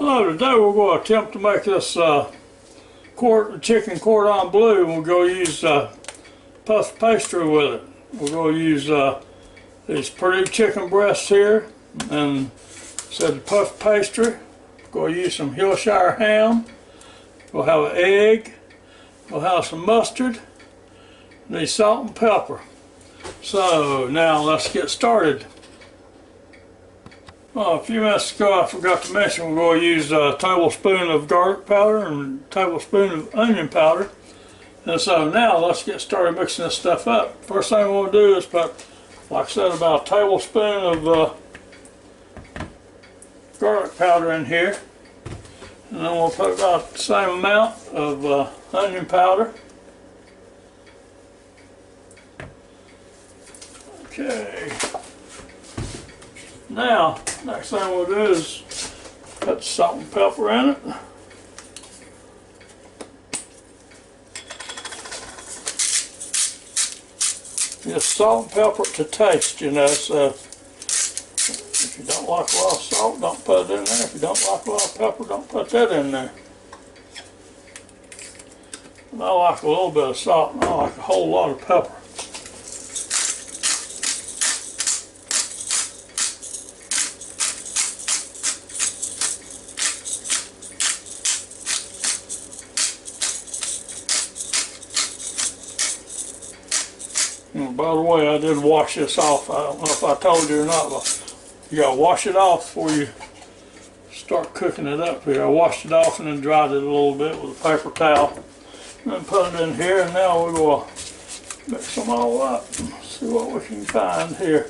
Hello, today we're going to attempt to make this chicken cordon bleu. We're going to use puff pastry with it. We're going to use these pretty chicken breasts here, and instead of puff pastry, we're going to use some Hillshire ham. We'll have an egg. We'll have some mustard. Need salt and pepper. So now let's get started. Well, a few minutes ago I forgot to mention we're going to use a tablespoon of garlic powder and a tablespoon of onion powder. And so now let's get started mixing this stuff up. First thing we're going to do is put, like I said, about a tablespoon of garlic powder in here. And then we'll put about the same amount of onion powder. Okay. Now, next thing we'll do is put salt and pepper in it. Just salt and pepper to taste, you know, so if you don't like a lot of salt, don't put it in there. If you don't like a lot of pepper, don't put that in there. And I like a little bit of salt, and I like a whole lot of pepper. And by the way, I did wash this off. I don't know if I told you or not, but you gotta wash it off before you start cooking it up here. I washed it off and then dried it a little bit with a paper towel. And then put it in here, and now we're gonna mix them all up and see what we can find here.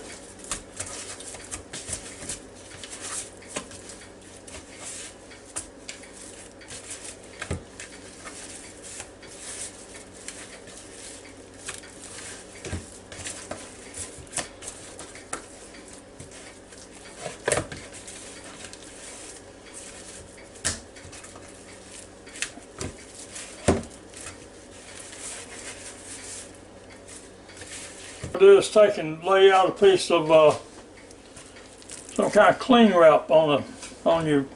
What I do is take and lay out a piece of some kind of cling wrap on your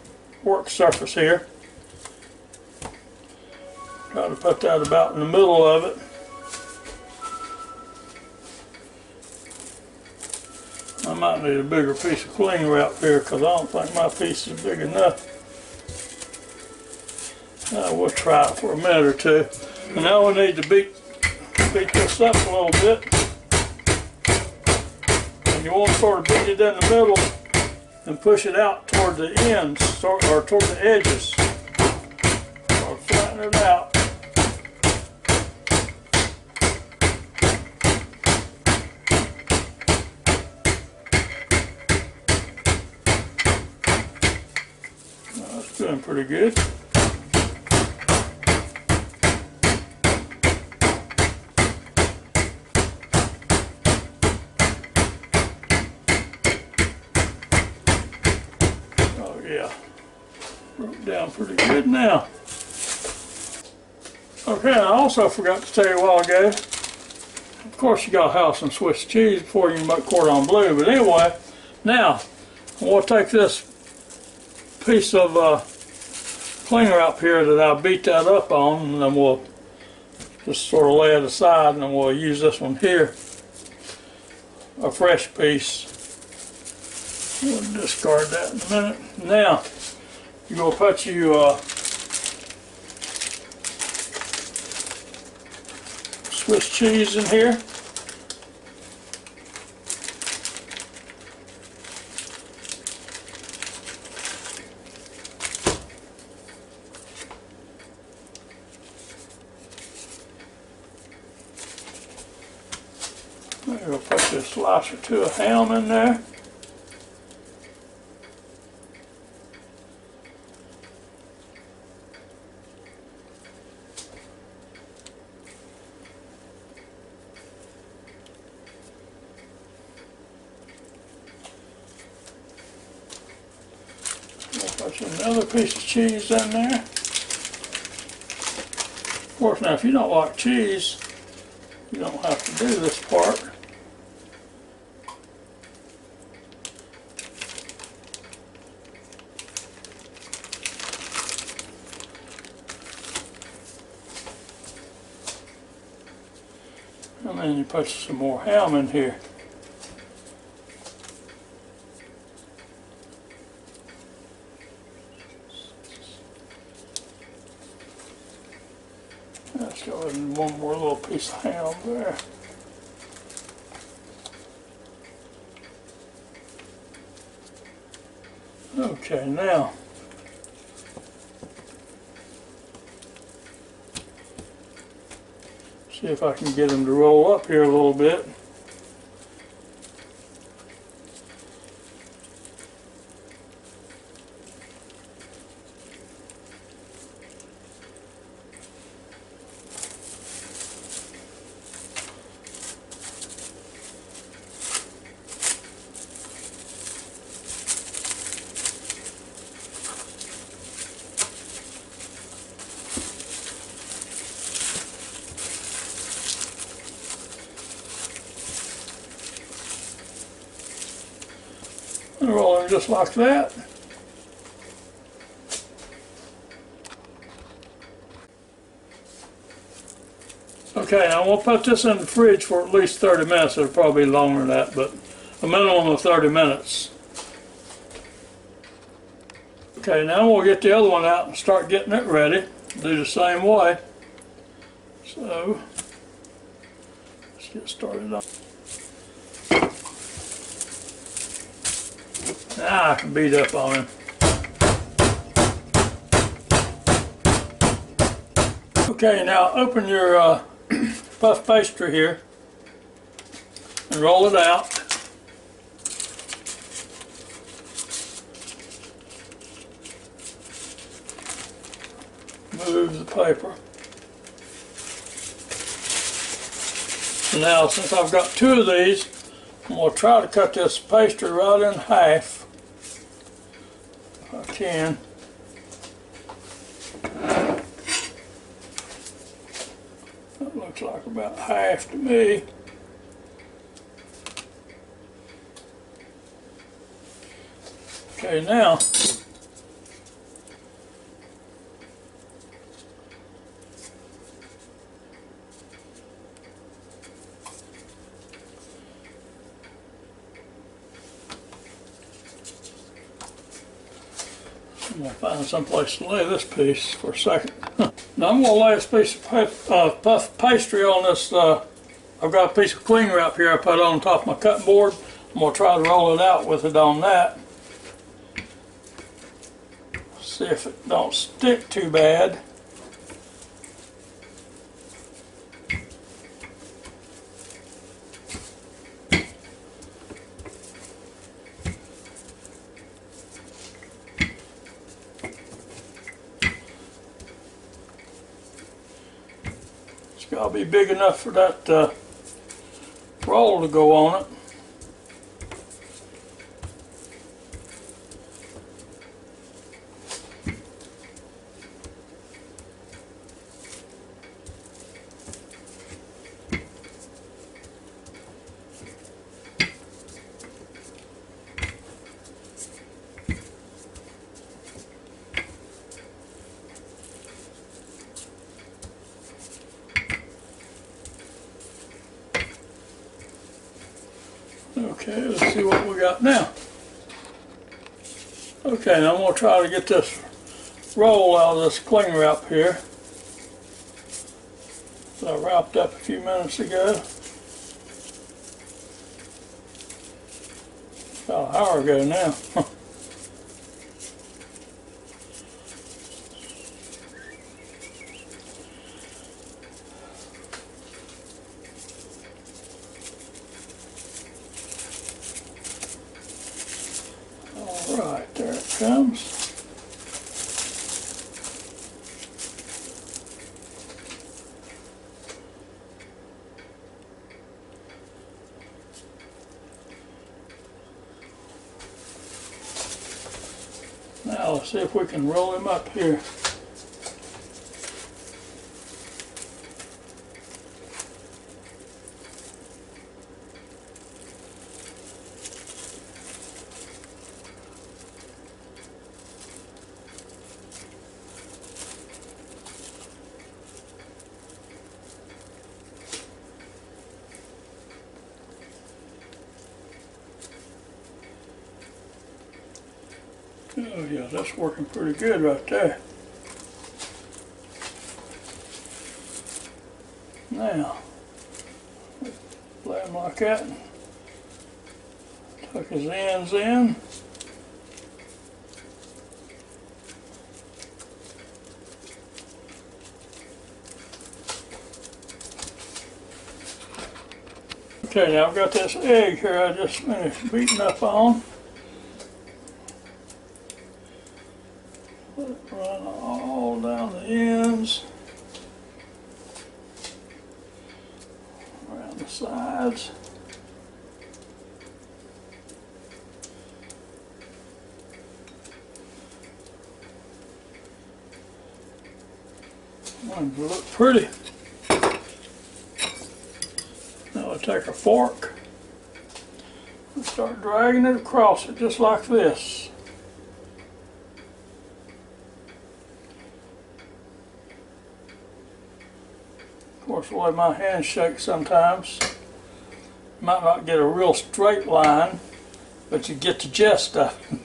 work surface here. Try to put that about in the middle of it. I might need a bigger piece of cling wrap here because I don't think my piece is big enough. We'll try it for a minute or two. And now we need to beat this up a little bit. And you want to sort of beat it in the middle and push it out toward the ends, or toward the edges. Or flatten it out. That's doing pretty good. Yeah, broke down pretty good now. Okay, I also forgot to tell you a while ago, of course you gotta have some Swiss cheese before you can make cordon bleu, but anyway, now we'll take this piece of cling wrap here that I beat that up on, and then we'll just sort of lay it aside, and then we'll use this one here, a fresh piece. We'll discard that in a minute. Now, you're going to put your Swiss cheese in here. You're going to put your slice or two of ham in there. Put another piece of cheese in there. Of course, now if you don't like cheese, you don't have to do this part. And then you put some more ham in here. Let's go ahead and one more little piece of ham there. Okay, now see if I can get them to roll up here a little bit. And roll them just like that. Okay, now we'll put this in the fridge for at least 30 minutes. It'll probably be longer than that, but a minimum of 30 minutes. Okay, now we'll get the other one out and start getting it ready. Do the same way. So, let's get started on. Now I can beat up on him. Okay, now open your puff pastry here and roll it out. Move the paper. So now, since I've got two of these, I'm going to try to cut this pastry right in half. If I can. That looks like about half to me. Okay, now I'm going to find someplace to lay this piece for a second. Now I'm going to lay this piece of puff pastry on this. I've got a piece of cling wrap here I put on top of my cutting board. I'm going to try to roll it out with it on that. See if it don't stick too bad. Got to be big enough for that roll to go on it. Okay, let's see what we got now. Okay, now I'm going to try to get this roll out of this cling wrap here that I wrapped up a few minutes ago. About an hour ago now. Alright, there it comes. Now let's see if we can roll him up here. Oh yeah, that's working pretty good right there. Now, lay him like that. Tuck his ends in. Okay, now I've got this egg here I just finished beating up on. Let it run all down the ends, around the sides. Ones look pretty. Now I'll take a fork and start dragging it across it just like this. Of course, the way my hands shake sometimes, you might not get a real straight line, but you get the gist of it.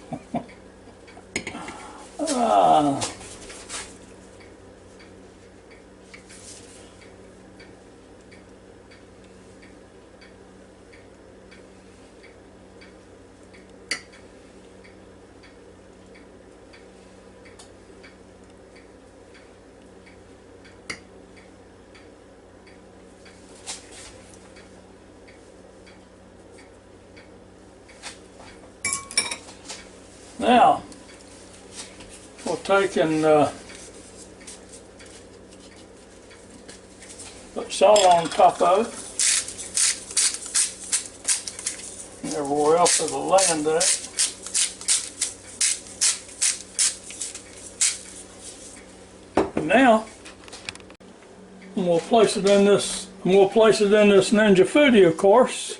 Now, we'll take and put salt on top of it, and everywhere else it'll land there. And now, we'll place it in this. Ninja FOODi, of course,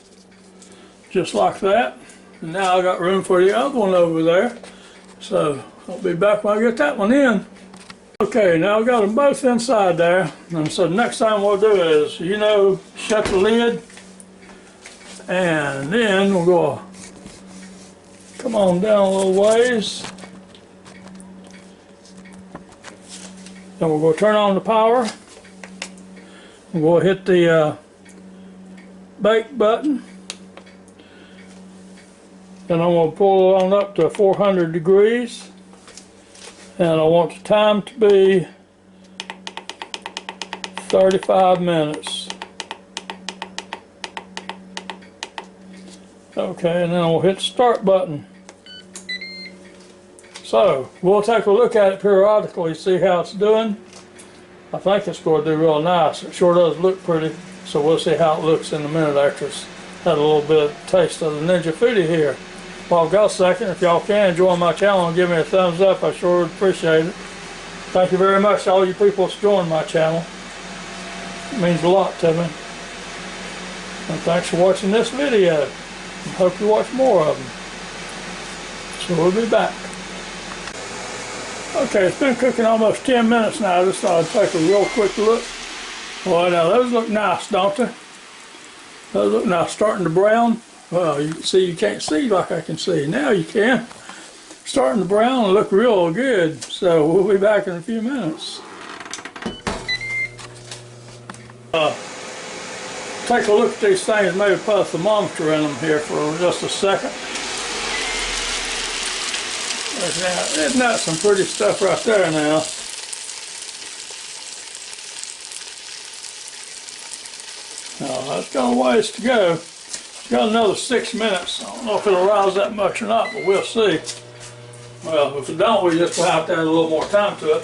just like that. And now I got room for the other one over there, so I'll be back when I get that one in. Okay, now I've got them both inside there, and so the next thing we'll do is, shut the lid, and then we'll go come on down a little ways. Then we'll go turn on the power. We'll hit the bake button. And I'm going to pull it on up to 400 degrees, and I want the time to be 35 minutes. Okay, and then we'll hit the start button. So we'll take a look at it periodically, see how it's doing. I think it's going to do real nice. It sure does look pretty, so we'll see how it looks in a minute after it's had a little bit of taste of the Ninja FOODi here. Well, I've got a second. If y'all can join my channel and give me a thumbs up, I sure would appreciate it. Thank you very much to all you people that's joined my channel. It means a lot to me. And thanks for watching this video. I hope you watch more of them. So we'll be back. Okay, it's been cooking almost 10 minutes now. I just thought I'd take a real quick look. Well, now those look nice, don't they? Those look nice, starting to brown. Well, you can see, you can't see like I can see. Now you can. Starting to brown and look real good. So we'll be back in a few minutes. Take a look at these things. Maybe put a thermometer in them here for just a second. Isn't that some pretty stuff right there now? Now that's got a ways to go. It's got another 6 minutes. I don't know if it'll rise that much or not, but we'll see. Well, if it don't, we just have to add a little more time to it,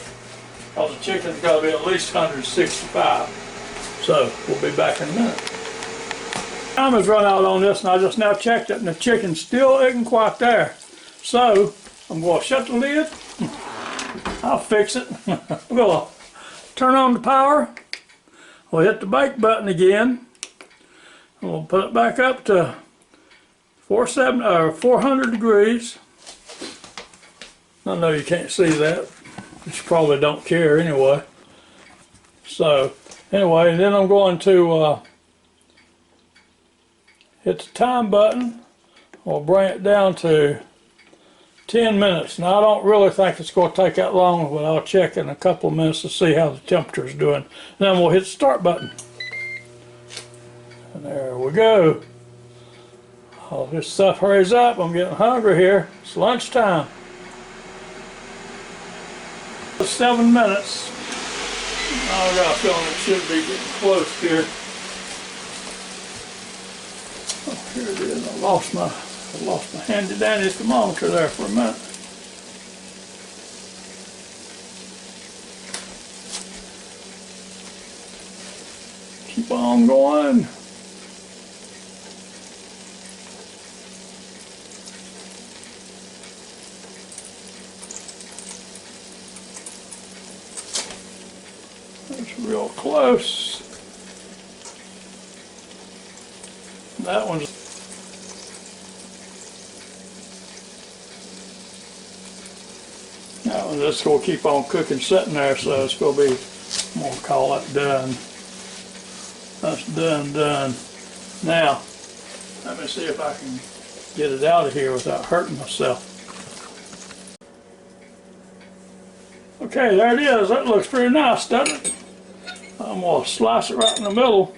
because the chicken's got to be at least 165. So we'll be back in a minute. Time has run out on this, and I just now checked it, and the chicken still isn't quite there. So I'm going to shut the lid. I'll fix it. We'll turn on the power. We'll hit the bake button again. And we'll put it back up to 400 degrees. I know you can't see that, but you probably don't care anyway. So anyway, and then I'm going to hit the time button. We'll bring it down to 10 minutes. Now I don't really think it's going to take that long, but I'll check in a couple of minutes to see how the temperature is doing. Then we'll hit the start button. And there we go. All this stuff hurries up. I'm getting hungry here. It's lunchtime. 7 minutes. I got a feeling it should be getting close here. Oh, here it is. I lost my handy dandy thermometer there for a minute. Keep on going. That's real close. That one's just going to keep on cooking sitting there, so it's going to be, I'm going to call that done. That's done. Now, let me see if I can get it out of here without hurting myself. Okay, there it is. That looks pretty nice, doesn't it? I'm going to slice it right in the middle.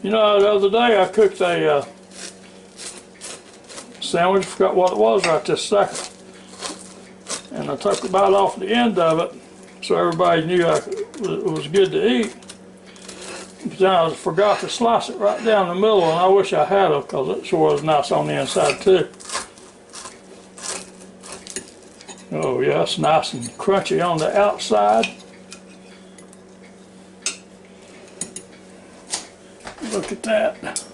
You know, the other day I cooked a sandwich, forgot what it was right this second. And I took the bite off the end of it so everybody knew it was good to eat. But then I forgot to slice it right down the middle, and I wish I had it because it sure was nice on the inside too. Oh yeah, it's nice and crunchy on the outside. Look at that.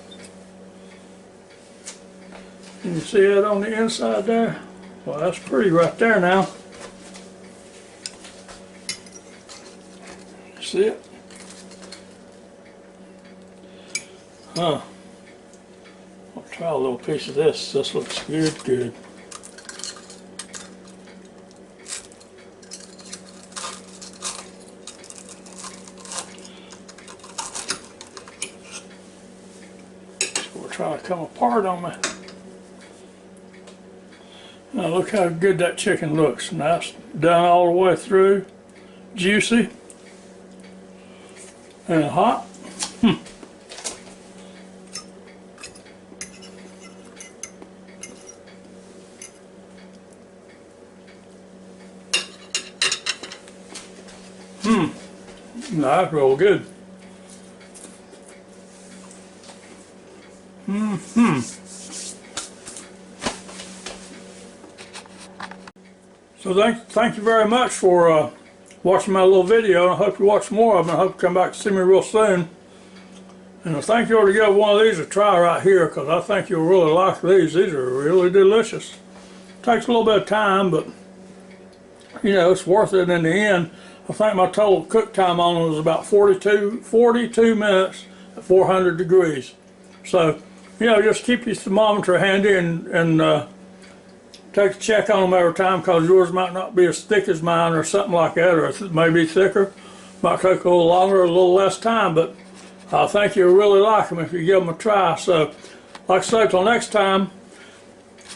Can you see it on the inside there? Well, that's pretty right there now. See it? Huh. I'll try a little piece of this. This looks good. So we're trying to come apart on me. Now look how good that chicken looks. Nice, done all the way through, juicy, and hot. That's real good. So thank you very much for watching my little video, and I hope you watch more of them. I hope you come back to see me real soon. And I think you ought to give one of these a try right here, because I think you'll really like these. These are really delicious. Takes a little bit of time, but you know, it's worth it in the end. I think my total cook time on them was about 42 minutes at 400 degrees. So, you know, just keep your thermometer handy and take a check on them every time, because yours might not be as thick as mine or something like that, or it may be thicker. Might take a little longer or a little less time, but I think you'll really like them if you give them a try. So, like I say, till next time,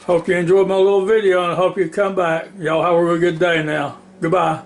hope you enjoyed my little video, and I hope you come back. Y'all have a real good day now. Goodbye.